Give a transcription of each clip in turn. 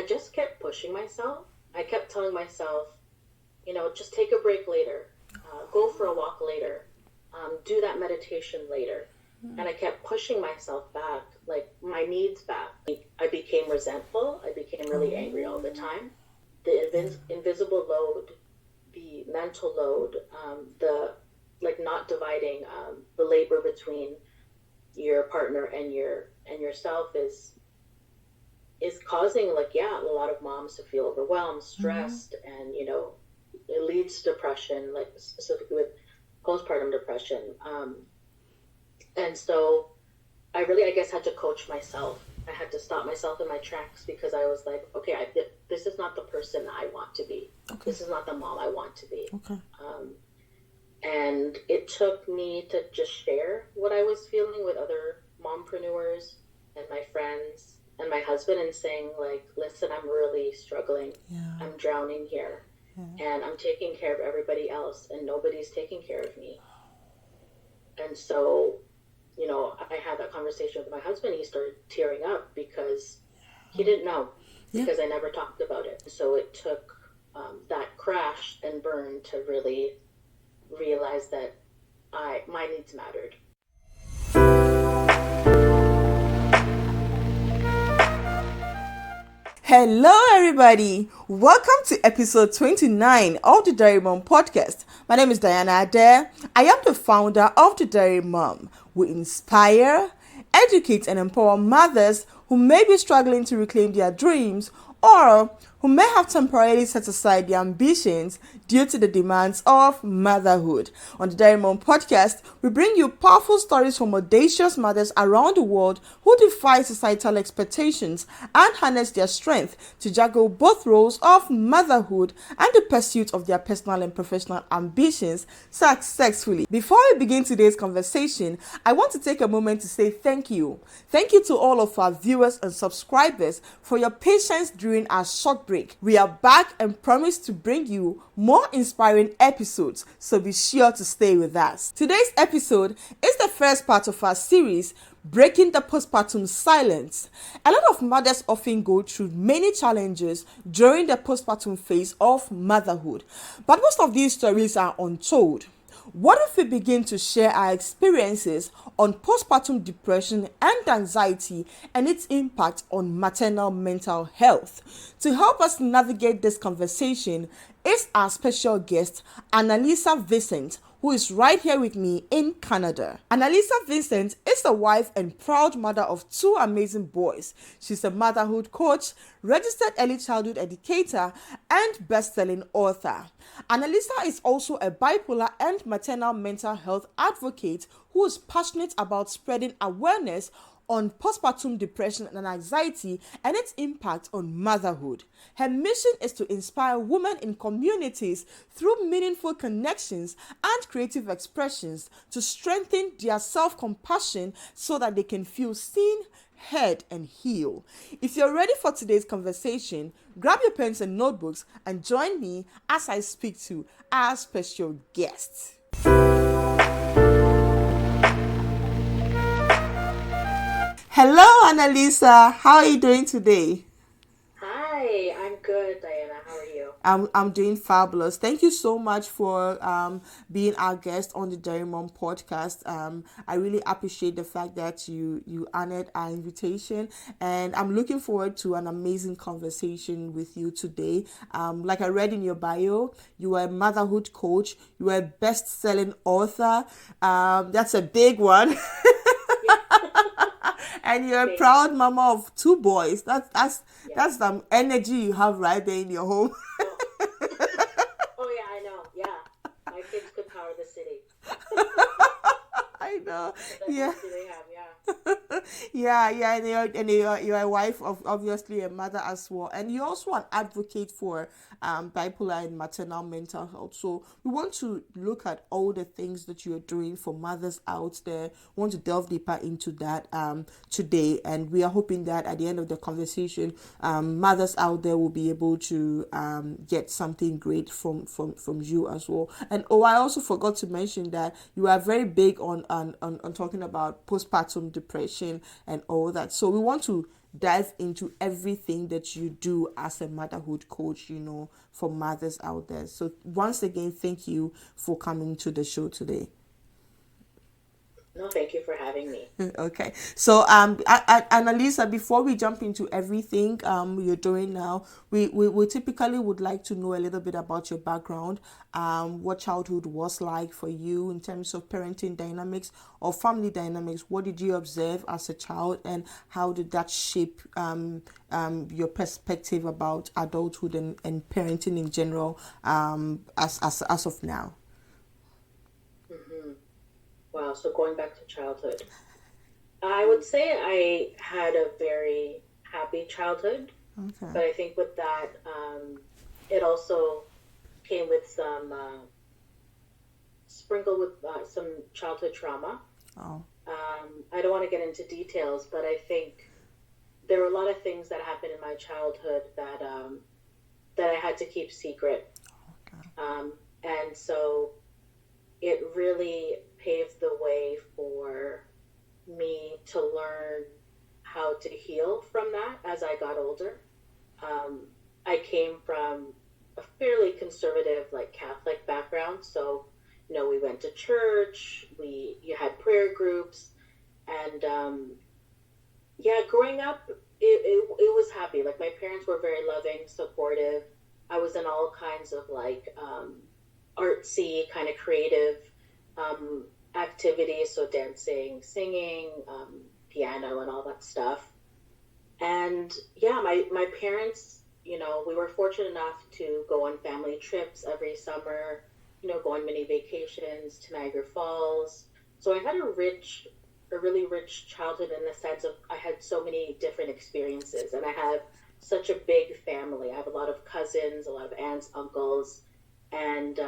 just kept pushing myself. I kept telling myself, just take a break later, go for a walk later, do that meditation later. And I kept pushing myself back, like my needs back. I became resentful. I became really angry all the time. The invisible load, the mental load, the not dividing the labor between your partner and yourself is causing a lot of moms to feel overwhelmed, stressed, and it leads to depression, like specifically with postpartum depression. And so I guess, had to coach myself. I had to stop myself in my tracks because I was like, okay, this is not the person I want to be. Okay. This is not the mom I want to be. Okay. And it took me to just share what I was feeling with other mompreneurs and my friends and my husband, and saying, like, listen, I'm really struggling. Yeah. I'm drowning here. Yeah. And I'm taking care of everybody else, and nobody's taking care of me. And so, I had that conversation with my husband. He started tearing up because he didn't know, because I never talked about it. So it took that crash and burn to really realize that my needs mattered. Hello everybody, welcome to episode 29 of the Dairy Mom podcast. My name is Diana Adair. I am the founder of the Dairy Mom. We inspire, educate and empower mothers who may be struggling to reclaim their dreams or who may have temporarily set aside their ambitions due to the demands of motherhood. On the Dairy Mom podcast, we bring you powerful stories from audacious mothers around the world who defy societal expectations and harness their strength to juggle both roles of motherhood and the pursuit of their personal and professional ambitions successfully. Before we begin today's conversation, I want to take a moment to say thank you. Thank you to all of our viewers and subscribers for your patience during our short break. We are back and promise to bring you more inspiring episodes, so be sure to stay with us. Today's episode is the first part of our series, Breaking the Postpartum Silence. A lot of mothers often go through many challenges during the postpartum phase of motherhood, but most of these stories are untold. What if we begin to share our experiences on postpartum depression and anxiety and its impact on maternal mental health? To help us navigate this conversation is our special guest, Annalisa Vincent, who is right here with me in Canada. Annalisa Vincent is a wife and proud mother of two amazing boys. She's a motherhood coach, registered early childhood educator, and best-selling author. Annalisa is also a bipolar and maternal mental health advocate who is passionate about spreading awareness on postpartum depression and anxiety and its impact on motherhood. Her mission is to inspire women in communities through meaningful connections and creative expressions to strengthen their self-compassion so that they can feel seen, heard, and heal. If you're ready for today's conversation, grab your pens and notebooks and join me as I speak to our special guest. Hello, Annalisa. How are you doing today? Hi, I'm good, Diana. How are you? I'm doing fabulous. Thank you so much for being our guest on the Dairy Mom podcast. I really appreciate the fact that you honored our invitation, and I'm looking forward to an amazing conversation with you today. Like I read in your bio, you are a motherhood coach. You are a best-selling author. That's a big one. And you're a proud mama of two boys. That's the energy you have right there in your home. Oh yeah, I know. Yeah, my kids could power the city. I know. That's Yeah. what they have. Yeah. Yeah, and you're a wife of obviously a mother as well, and you're also an advocate for bipolar and maternal mental health. So we want to look at all the things that you're doing for mothers out there. We want to delve deeper into that today, and we are hoping that at the end of the conversation, mothers out there will be able to get something great from you as well. And I also forgot to mention that you are very big on talking about postpartum depression and all that. So we want to dive into everything that you do as a motherhood coach, for mothers out there. So once again, thank you for coming to the show today. No, thank you for having me. Okay, so Annalisa, before we jump into everything you're doing now, we typically would like to know a little bit about your background, what childhood was like for you in terms of parenting dynamics or family dynamics. What did you observe as a child, and how did that shape your perspective about adulthood and parenting in general, as of now? Hmm. Wow, so going back to childhood, I would say I had a very happy childhood, Okay. but I think with that, it also came with sprinkled with some childhood trauma. Oh. I don't want to get into details, but I think there were a lot of things that happened in my childhood that I had to keep secret. Okay. And so it really paved the way for me to learn how to heal from that as I got older. I came from a fairly conservative, like Catholic background, so we went to church, you had prayer groups, and yeah, growing up, it was happy. Like my parents were very loving, supportive. I was in all kinds of like artsy, kind of creative activities, so dancing, singing, piano, and all that stuff. And yeah, my parents, we were fortunate enough to go on family trips every summer, go on mini vacations to Niagara Falls. So I had a really rich childhood in the sense of I had so many different experiences, and I have such a big family. I have a lot of cousins, a lot of aunts, uncles, and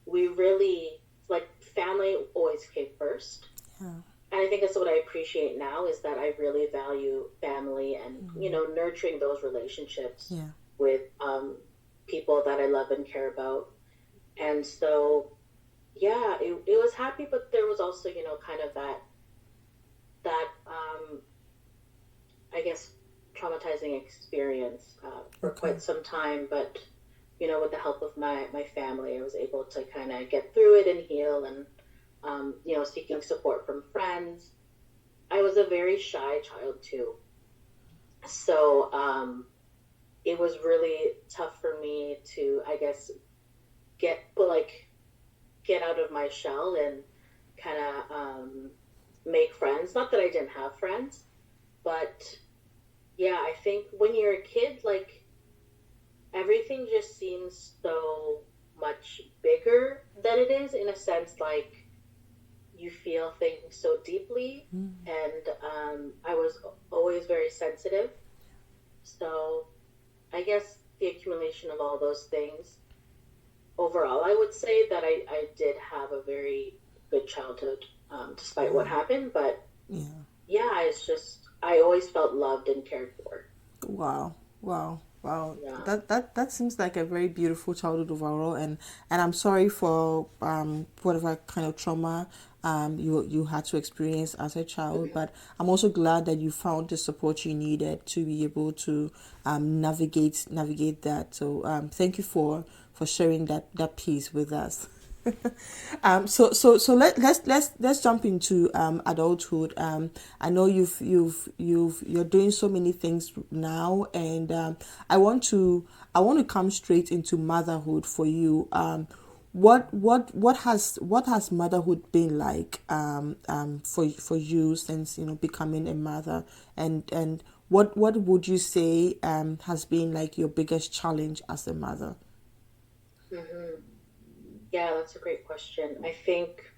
we really, like, family always came first. Yeah. And I think that's what I appreciate now, is that I really value family and, nurturing those relationships Yeah. with people that I love and care about. And so, yeah, it was happy, but there was also, kind of that I guess, traumatizing experience for Okay. quite some time. But, with the help of my family, I was able to kind of get through it and heal, and, seeking support from friends. I was a very shy child too. So it was really tough for me to, I guess, get out of my shell and kind of make friends. Not that I didn't have friends, but yeah, I think when you're a kid, like, everything just seems so much bigger than it is, in a sense, like, you feel things so deeply. And I was always very sensitive. So I guess the accumulation of all those things, overall, I would say that I did have a very good childhood, despite what happened. But Yeah. yeah, it's just, I always felt loved and cared for. Wow. Wow. Wow. Yeah. That seems like a very beautiful childhood overall, and I'm sorry for whatever kind of trauma you had to experience as a child, but I'm also glad that you found the support you needed to be able to navigate that. So thank you for sharing that piece with us. So let's jump into adulthood. I know you're doing so many things now, and I want to come straight into motherhood for you. What has motherhood been like for you since becoming a mother, and what would you say has been like your biggest challenge as a mother? Hmm. Yeah, that's a great question. I think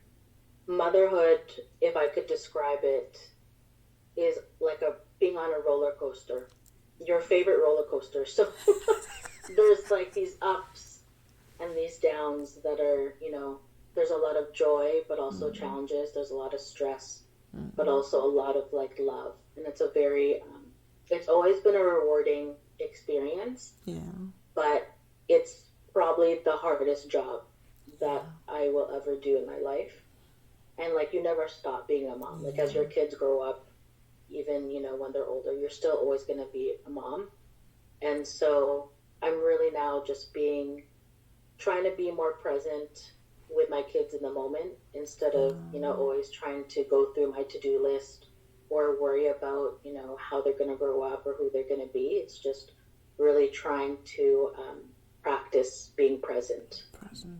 motherhood, if I could describe it, is like being on a roller coaster, your favorite roller coaster. So there's like these ups and these downs that are, there's a lot of joy, but also challenges. There's a lot of stress, but also a lot of like love. And it's always been a rewarding experience, Yeah. but it's probably the hardest job that I will ever do in my life. And like, you never stop being a mom. Like, as your kids grow up, even, when they're older, you're still always going to be a mom. And so I'm really now just trying to be more present with my kids in the moment instead of, always trying to go through my to-do list or worry about, how they're going to grow up or who they're going to be. It's just really trying to practice being present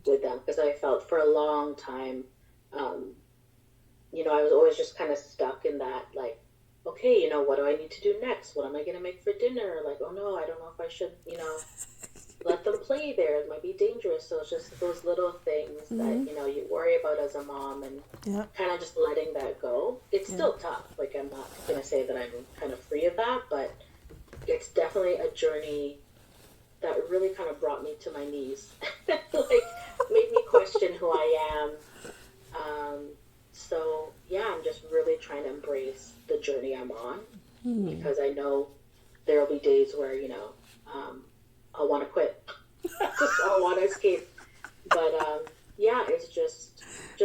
with them, because I felt for a long time, I was always just kind of stuck in that, like, okay, what do I need to do next? What am I going to make for dinner? Like, oh no, I don't know if I should, let them play there. It might be dangerous. So it's just those little things that, you worry about as a mom, and kind of just letting that go. It's still tough. Like, I'm not going to say that I'm kind of free of that, but it's definitely a journey that really kind of brought me to my knees. Like, made me question who I am. So, I'm just really trying to embrace the journey I'm on, because I know there will be days where, I'll want to quit. I'll want to escape. But, it's just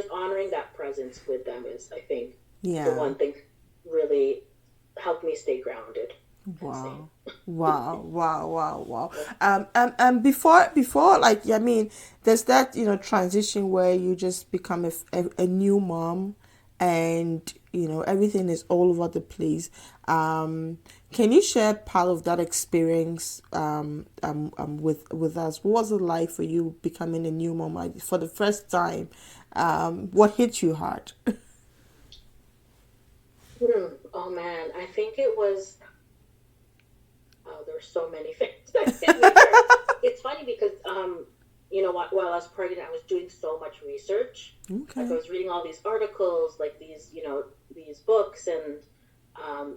honoring that presence with them is, I think, the one thing really helped me stay grounded. Wow. And before, like, I mean, there's that, transition where you just become a new mom, and, everything is all over the place. Can you share part of that experience, with us? What was it like for you becoming a new mom, like, for the first time? What hit you hard? Oh man, I think it was, there were so many things that hit me there. It's funny because, while I was pregnant, I was doing so much research. Okay. Like, I was reading all these articles, like these books, and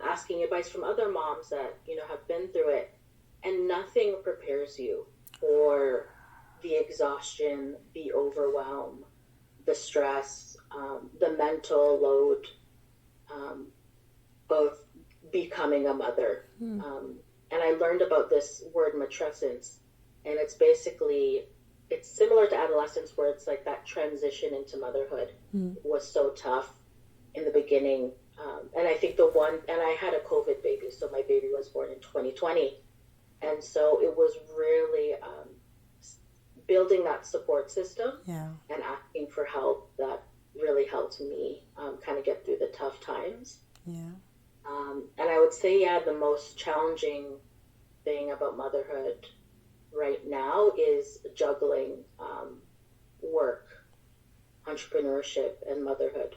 asking advice from other moms that, have been through it. And nothing prepares you for the exhaustion, the overwhelm, the stress, the mental load of becoming a mother. And I learned about this word matrescence, and it's similar to adolescence, where it's like that transition into motherhood was so tough in the beginning. And I think and I had a COVID baby, so my baby was born in 2020. And so it was really building that support system and asking for help that really helped me kind of get through the tough times. And I would say, the most challenging thing about motherhood right now is juggling work, entrepreneurship, and motherhood.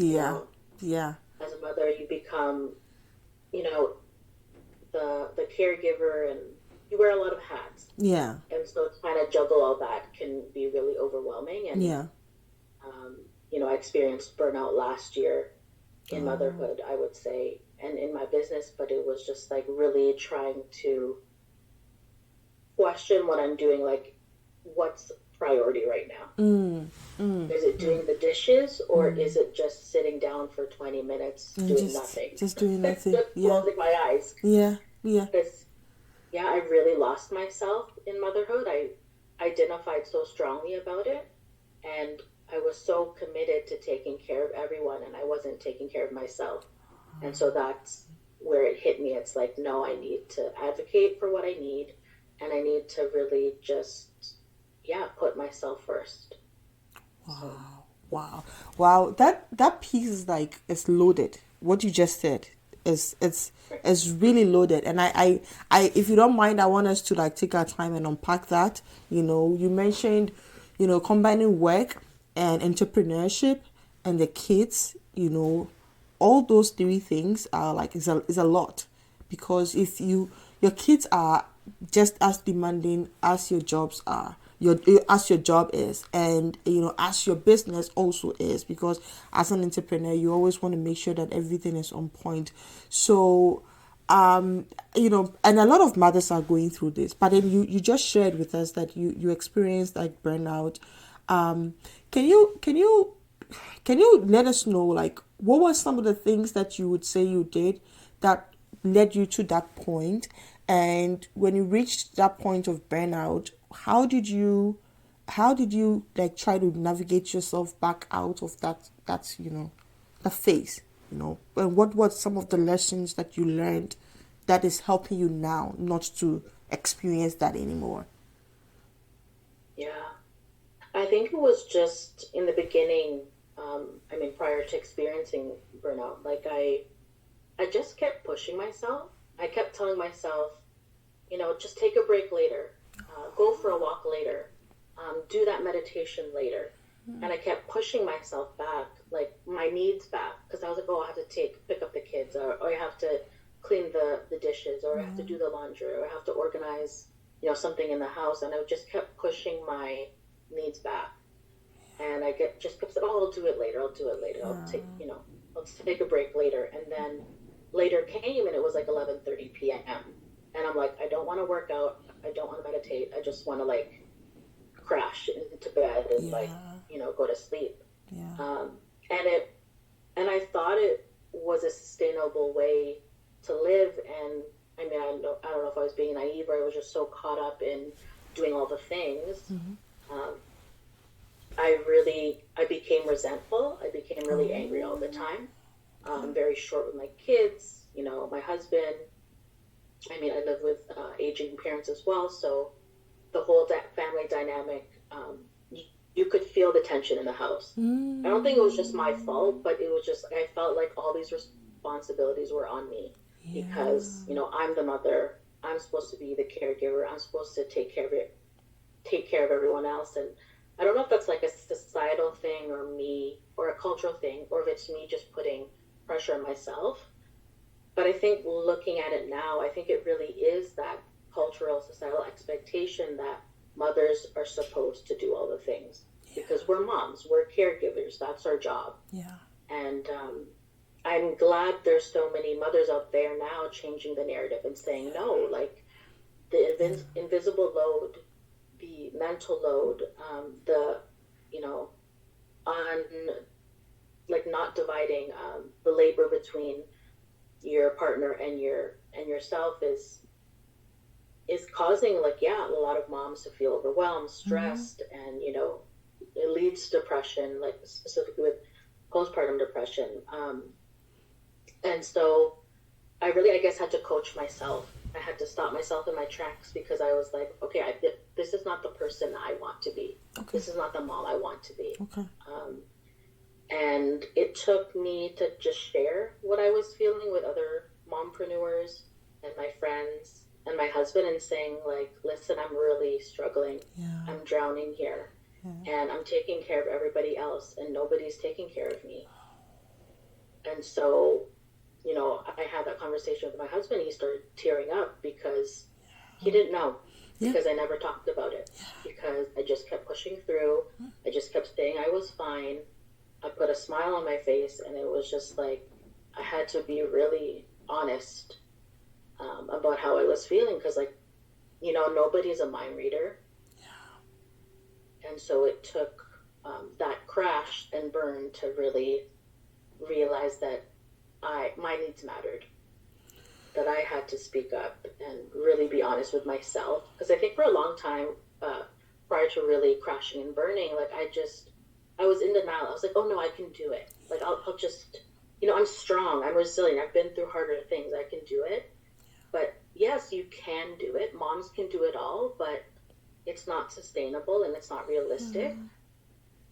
As a mother, you become, the caregiver, and you wear a lot of hats. And so trying to juggle all that can be really overwhelming. And I experienced burnout last year in motherhood, I would say, and in my business, but it was just like really trying to question what I'm doing, like, what's priority right now? Is it doing the dishes, or is it just sitting down for 20 minutes doing nothing? Just doing nothing. Just closing my eyes. Because, I really lost myself in motherhood. I identified so strongly about it, and I was so committed to taking care of everyone, and I wasn't taking care of myself. And so that's where it hit me. It's like, no, I need to advocate for what I need, and I need to really just, put myself first. Wow. That piece is like, it's loaded. What you just said is really loaded. And I if you don't mind, I want us to like take our time and unpack that. You mentioned, combining work and entrepreneurship and the kids, all those three things are like, is a lot, because if your kids are just as demanding as your jobs are, as your job is, and as your business also is, because as an entrepreneur you always want to make sure that everything is on point. So and a lot of mothers are going through this, but then you just shared with us that you experienced like burnout. Can you let us know, like, what were some of the things that you would say you did that led you to that point? And when you reached that point of burnout, how did you like try to navigate yourself back out of that phase? And what was some of the lessons that you learned that is helping you now not to experience that anymore? Yeah. I think it was just in the beginning, prior to experiencing burnout, like I just kept pushing myself. I kept telling myself, just take a break later, go for a walk later, do that meditation later. And I kept pushing myself back, like my needs back, because I was like, oh, I have to pick up the kids, or I have to clean the dishes, or I have to do the laundry, or I have to organize, something in the house. And I just kept pushing my needs back. And I just kept saying, oh, I'll do it later. I'll take a break later. And then later came, and it was like 11:30 p.m. And I'm like, I don't want to work out. I don't want to meditate. I just want to like crash into bed and go to sleep. And I thought it was a sustainable way to live. And I don't know if I was being naive or I was just so caught up in doing all the things. I became resentful. I became really angry all the time. Very short with my kids, my husband. I live with aging parents as well. So the whole family dynamic, you could feel the tension in the house. I don't think it was just my fault, but it was just, I felt like all these responsibilities were on me because, I'm the mother. I'm supposed to be the caregiver. I'm supposed to take care of everyone else. And I don't know if that's like a societal thing or me or a cultural thing, or if it's me just putting pressure on myself. But I think looking at it now, I think it really is that cultural, societal expectation that mothers are supposed to do all the things because we're moms, we're caregivers. That's our job. Yeah. And I'm glad there's so many mothers out there now changing the narrative and saying, no, like the invisible load, the mental load, on like not dividing the labor between your partner and yourself is causing a lot of moms to feel overwhelmed, stressed, and it leads to depression, like specifically with postpartum depression. And so I guess had to coach myself. I had to stop myself in my tracks because I was like, okay, this is not the person I want to be. Okay. This is not the mom I want to be. Okay. And it took me to just share what I was feeling with other mompreneurs and my friends and my husband and saying like, listen, I'm really struggling. Yeah. I'm drowning here. Yeah. And I'm taking care of everybody else and nobody's taking care of me. And so, I had that conversation with my husband. He started tearing up because he didn't know, because I never talked about it, because I just kept pushing through. I just kept saying I was fine. I put a smile on my face, and it was just like I had to be really honest about how I was feeling, because nobody's a mind reader. Yeah. And so it took that crash and burn to really realize that my needs mattered, that I had to speak up and really be honest with myself. Because I think for a long time, prior to really crashing and burning, I was in denial. I was like, oh no, I can do it. Like, I'll just, I'm strong, I'm resilient, I've been through harder things, I can do it. But yes, you can do it. Moms can do it all, but it's not sustainable and it's not realistic.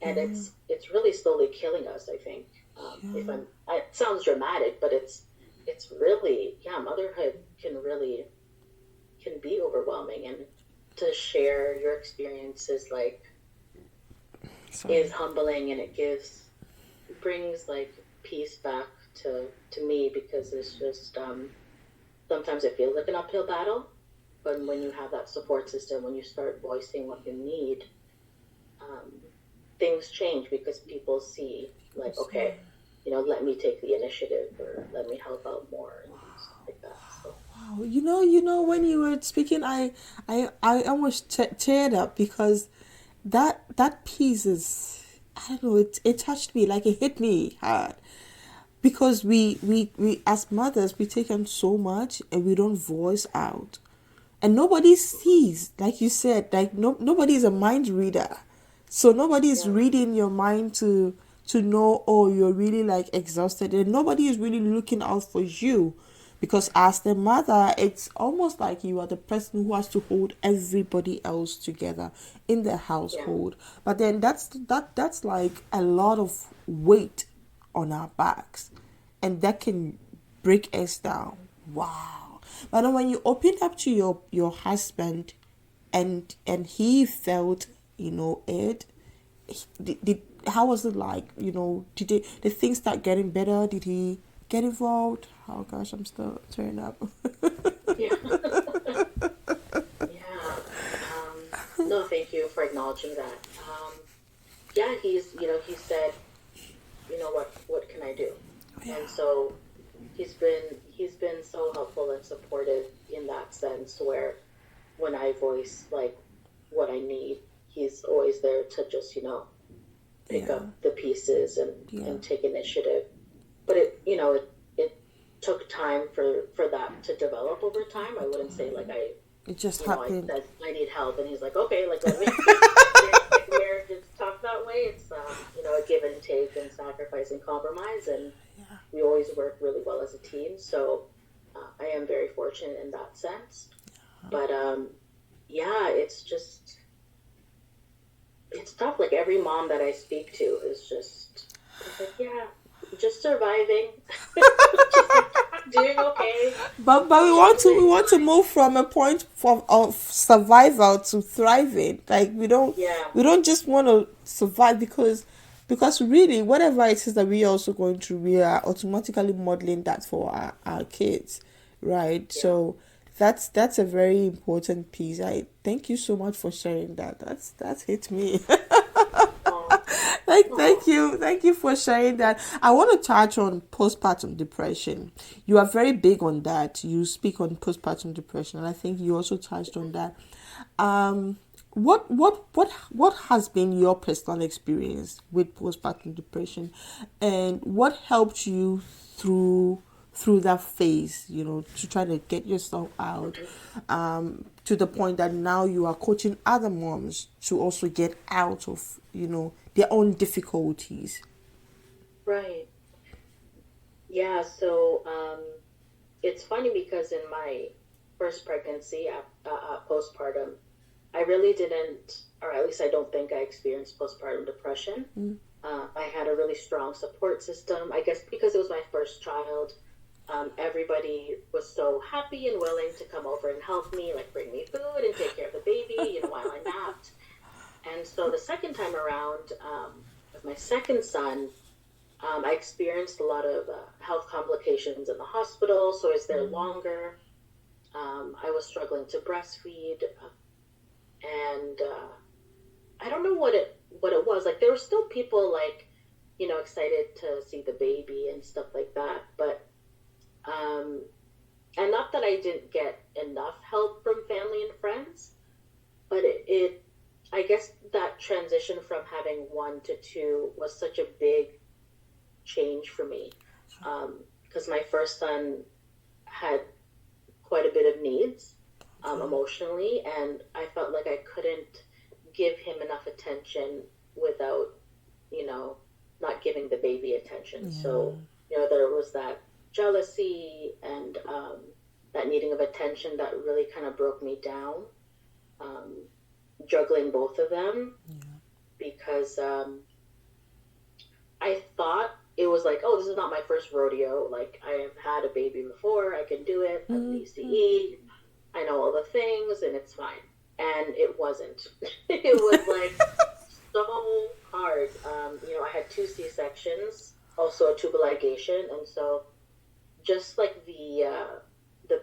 And it's really slowly killing us, I think. It sounds dramatic, but it's really, motherhood can be overwhelming, and to share your experiences is humbling, and it brings like peace back to me, because it's just sometimes it feels like an uphill battle, but when you have that support system, when you start voicing what you need, things change, because people see like, okay, let me take the initiative, or let me help out more, and stuff like that. So. Wow, when you were speaking, I almost teared up, because that piece is, I don't know, it touched me, like it hit me hard, because we as mothers, we take on so much and we don't voice out, and nobody sees, like you said, like nobody is a mind reader, so nobody is reading your mind to to know, oh, you're really like exhausted and nobody is really looking out for you. Because as the mother, it's almost like you are the person who has to hold everybody else together in the household. But then that's like a lot of weight on our backs, and that can break us down. Wow. But then when you open up to your husband, and he felt, it, did how was it like? Did things start getting better? Did he get involved? Oh gosh, I'm still tearing up. Yeah. Yeah. No, thank you for acknowledging that. Yeah, he said, what can I do? Yeah. And so he's been so helpful and supportive in that sense, where when I voice like what I need, he's always there to just, pick up the pieces and take initiative. But it took time for that to develop over time. I wouldn't say like It just I happened. said I need help, and he's like, okay, like let me. Marriage is tough that way. It's a give and take and sacrifice and compromise, and we always work really well as a team. So I am very fortunate in that sense. But it's tough. Like every mom that I speak to is just like, just surviving, just doing okay. But we want to move from a point of survival to thriving. Like we don't just want to survive because really whatever it is that we are also going through, we are automatically modeling that for our kids, right? Yeah. So that's a very important piece. I thank you so much for sharing that. That's hit me. Thank you for sharing that. I want to touch on postpartum depression. You are very big on that. You speak on postpartum depression, and I think you also touched on that. What has been your personal experience with postpartum depression, and what helped you through that phase? To try to get yourself out, to the point that now you are coaching other moms to also get out of their own difficulties. Right. Yeah. So it's funny because in my first pregnancy, postpartum, I really didn't, or at least I don't think I experienced postpartum depression. I had a really strong support system. I guess because it was my first child, everybody was so happy and willing to come over and help me, like bring me food and take care of the baby, while I napped. And so the second time around, with my second son, I experienced a lot of health complications in the hospital, so I was there longer. I was struggling to breastfeed, and I don't know what it was. Like there were still people like, excited to see the baby and stuff like that, but and not that I didn't get enough help from family and friends, but it I guess that transition from having one to two was such a big change for me, because my first son had quite a bit of needs, emotionally, and I felt like I couldn't give him enough attention without, not giving the baby attention. So, there was that jealousy and that needing of attention that really kind of broke me down, juggling both of them, because I thought it was like, oh, this is not my first rodeo. Like, I have had a baby before. I can do it. I have BCE. I know all the things, and it's fine. And it wasn't. It was like so hard. I had 2 C-sections, also a tubal ligation, and so just like the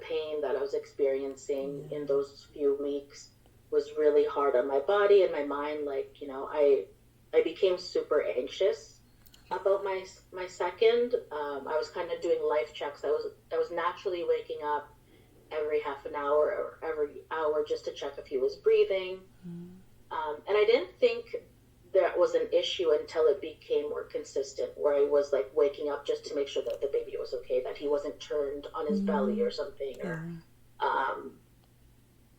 pain that I was experiencing in those few weeks was really hard on my body and my mind. Like, I became super anxious about my second. I was kind of doing life checks. I was naturally waking up every half an hour or every hour just to check if he was breathing. And I didn't think that was an issue until it became more consistent, where I was like waking up just to make sure that the baby was okay, that he wasn't turned on his belly or something.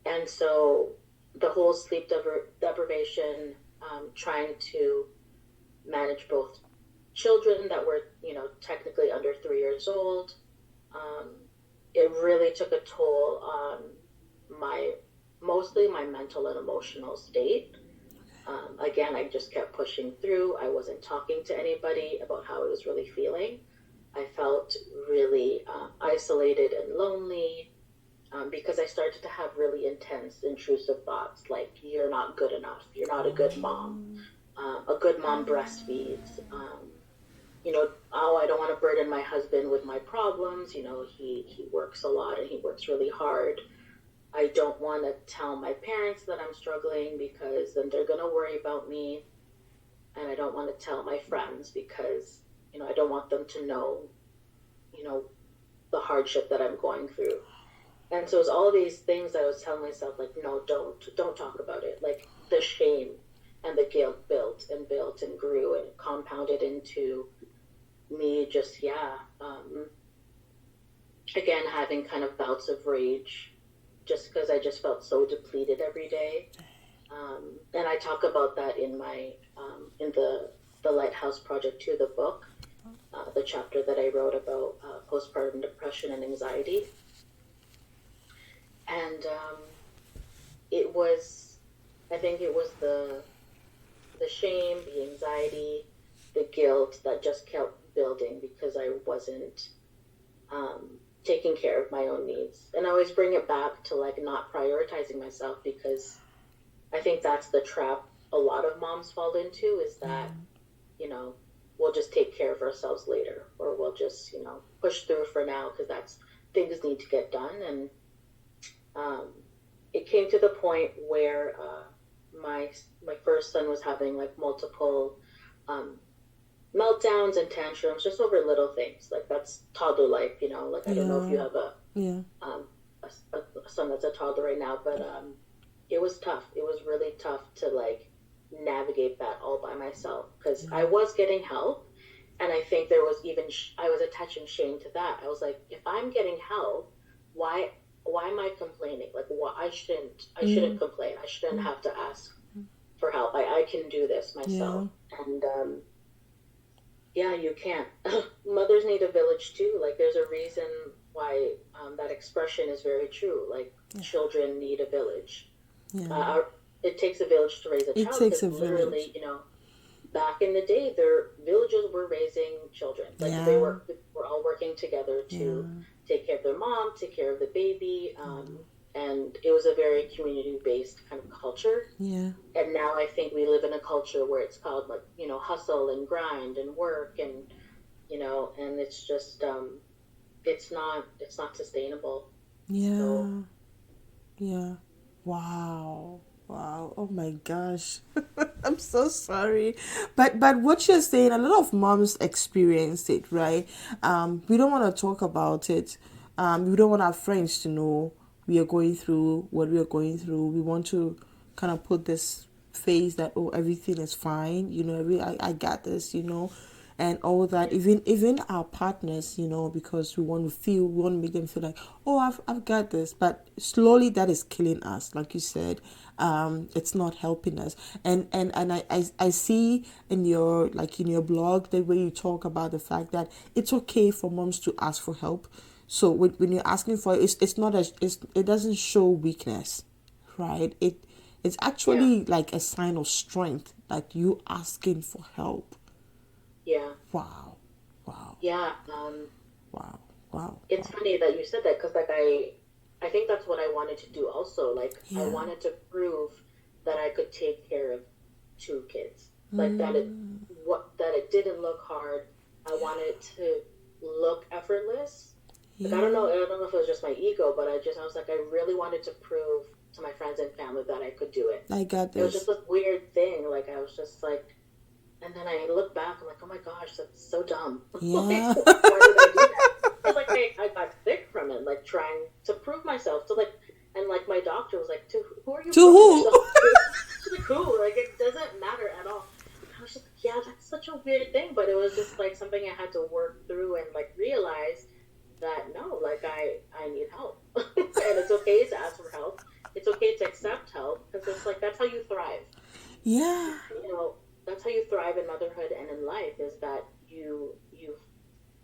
And so the whole sleep deprivation, trying to manage both children that were, technically under 3 years old. It really took a toll on mostly my mental and emotional state. Again, I just kept pushing through. I wasn't talking to anybody about how I was really feeling. I felt really isolated and lonely because I started to have really intense, intrusive thoughts like, you're not good enough. You're not a good mom. A good mom breastfeeds. I don't want to burden my husband with my problems. He works a lot and he works really hard. I don't want to tell my parents that I'm struggling because then they're going to worry about me. And I don't want to tell my friends because, I don't want them to know, the hardship that I'm going through. And so it's all these things I was telling myself, like, no, don't talk about it. Like, the shame and the guilt built and grew and compounded into me just, again, having kind of bouts of rage just because I just felt so depleted every day. And I talk about that in my, in the Lighthouse Project 2, the book, the chapter that I wrote about postpartum depression and anxiety. And I think it was the shame, the anxiety, the guilt that just kept building because I wasn't taking care of my own needs. And I always bring it back to like not prioritizing myself, because I think that's the trap a lot of moms fall into, is that, we'll just take care of ourselves later, or we'll just, push through for now because that's things need to get done. And it came to the point where my first son was having like multiple meltdowns and tantrums just over little things. Like, that's toddler life, like, I don't know if you have a son that's a toddler right now, but it was tough. It was really tough to like navigate that all by myself, because I was getting help, and I think there was even I was attaching shame to that. I was like, if I'm getting help, why am I complaining? Like, I shouldn't complain. I shouldn't have to ask for help. I can do this myself. And you can't. Mothers need a village too. Like, there's a reason why that expression is very true. Like, children need a village. It takes a village to raise a child. It takes a literally, village. Back in the day, their villages were raising children. Like, they were all working together to take care of their mom, take care of the baby, and it was a very community-based kind of culture. And now I think we live in a culture where it's called, like, hustle and grind and work, and and it's just it's not sustainable. Wow. Oh my gosh. I'm so sorry. But what you're saying, a lot of moms experience it, right? We don't want to talk about it. We don't want our friends to know we are going through what we are going through. We want to kind of put this face that, oh, everything is fine, I got this, and all that. Even our partners, because we want to make them feel like, oh, I've got this. But slowly that is killing us, like you said. It's not helping us. And I see in your blog the way you talk about the fact that it's okay for moms to ask for help. So when you're asking for it, it doesn't show weakness, right? It's actually like a sign of strength, that you asking for help. Wow. Yeah. Wow. It's funny that you said that, because like I think that's what I wanted to do also. Like, I wanted to prove that I could take care of 2 kids. Like, that it didn't look hard. I wanted it to look effortless. Like, I don't know if it was just my ego, but I was like, I really wanted to prove to my friends and family that I could do it. I got this. It was just this weird thing. Like, I was just like, and then I look back, I'm like, oh my gosh, that's so dumb. Like, why did I do that? It's like I got sick from it, like, trying to prove myself. So, like, and like, my doctor was like, who are you? To who? She's like, who? Like, it doesn't matter at all. And I was just like, yeah, that's such a weird thing. But it was just like something I had to work through and like realize that no, like, I need help. And it's okay to ask for help. It's okay to accept help, because it's like, that's how you thrive. That's how you thrive in motherhood and in life, is that you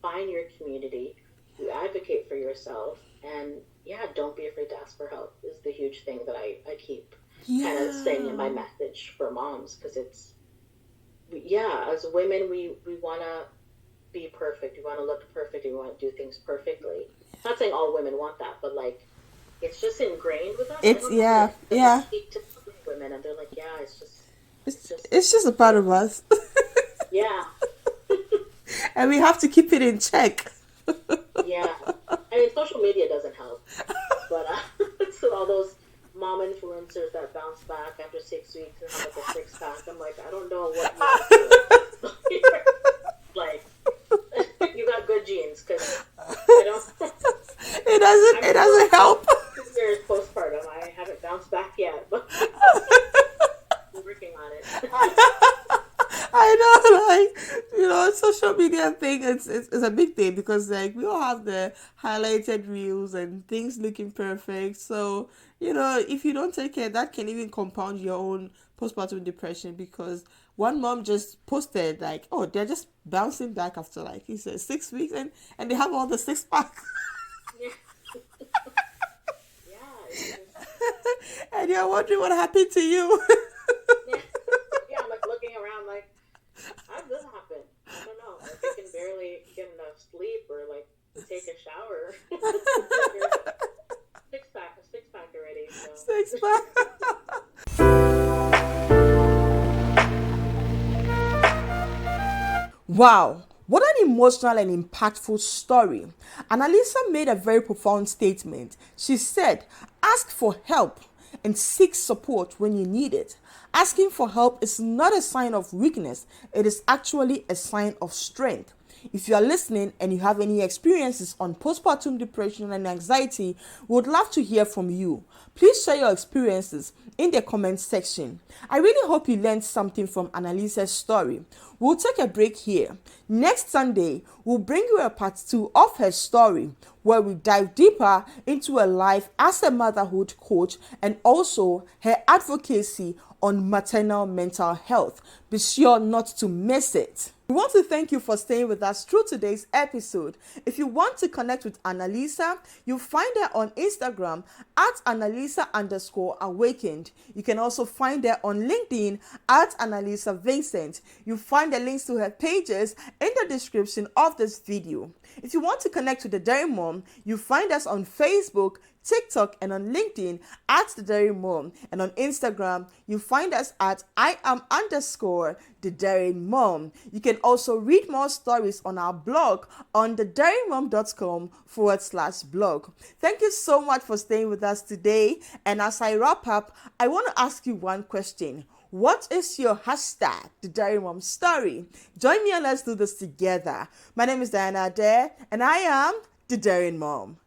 find your community, you advocate for yourself, and yeah, don't be afraid to ask for help is the huge thing that I keep kind of saying in my message for moms, because it's, as women, we want to be perfect, we want to look perfect, we want to do things perfectly. Not saying all women want that, but like, it's just ingrained with us. It's I speak to women and they're like, it's just a part of us. Yeah. And we have to keep it in check. Yeah. I mean, social media doesn't help. But so all those mom influencers that bounce back after 6 weeks and have like a six-pack, I'm like, I don't know what you're doing. Like, you got good genes, because I don't... It doesn't help. There's postpartum. I haven't bounced back yet, but I'm working on it. I know, like, social media thing, it's a big thing, because like we all have the highlighted reels and things looking perfect. So, if you don't take care, that can even compound your own postpartum depression, because one mom just posted like, oh, they're just bouncing back after, like he said, 6 weeks, and they have all the six pack. And you're wondering what happened to you. I'm like looking around like, how did this happen? I don't know. Like, I can barely get enough sleep or like take a shower. Six pack already. So. Six pack. Wow. What an emotional and impactful story. Annalisa made a very profound statement. She said, ask for help and seek support when you need it. Asking for help is not a sign of weakness. It is actually a sign of strength. If you are listening and you have any experiences on postpartum depression and anxiety, we would love to hear from you. Please share your experiences in the comment section. I really hope you learned something from Annalisa's story. We'll take a break here. Next Sunday, we'll bring you a part 2 of her story, where we dive deeper into her life as a motherhood coach and also her advocacy on maternal mental health. Be sure not to miss it. We want to thank you for staying with us through today's episode. If you want to connect with Annalisa, you'll find her on Instagram at Annalisa_awakened. You can also find her on LinkedIn at Annalisa Vincent. You'll find the links to her pages in the description of this video. If you want to connect with the Dairy Mom, you find us on Facebook, TikTok, and on LinkedIn at The Dairy Mom. And on Instagram, you find us at @the Dairy Mom. You can also read more stories on our blog on thedairymom.com/blog. Thank you so much for staying with us today. And as I wrap up, I want to ask you one question. What is your hashtag, The Dairy Mom Story? Join me and let's do this together. My name is Diana Adair, and I am The Dairy Mom.